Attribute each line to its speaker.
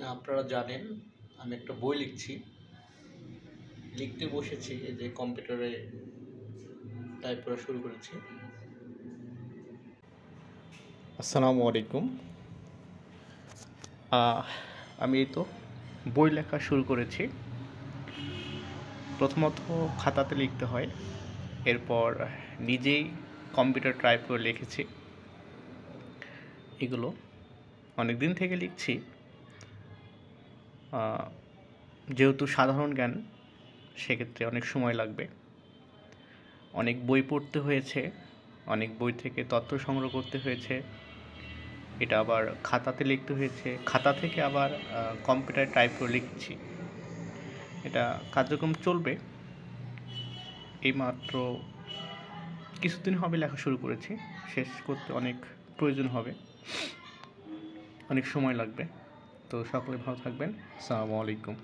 Speaker 1: আপনারা জানেন আমি একটা বই লিখছি, লিখতে বসেছি, এই যে কম্পিউটারে টাইপ করা শুরু করেছি। আসসালামু আলাইকুম। আমি এই তো বই লেখা শুরু করেছি। প্রথমত খাতাতে লিখতে হয়, এরপর নিজেই কম্পিউটার টাইপ করে লিখেছি। এগুলো অনেক দিন থেকে লিখছি। যেহেতু সাধারণ জ্ঞান, সেক্ষেত্রে অনেক সময় লাগবে। অনেক বই পড়তে হয়েছে, অনেক বই থেকে তথ্য সংগ্রহ করতে হয়েছে, এটা আবার খাতাতে লিখতে হয়েছে, খাতা থেকে আবার কম্পিউটারে টাইপ করে লিখছি। এটা কার্যক্রম চলবে। এইমাত্র কিছুদিন হবে লেখা শুরু করেছি, শেষ করতে অনেক প্রয়োজন হবে, অনেক সময় লাগবে। তো সকলে ভালো থাকবেন। আসসালামু আলাইকুম।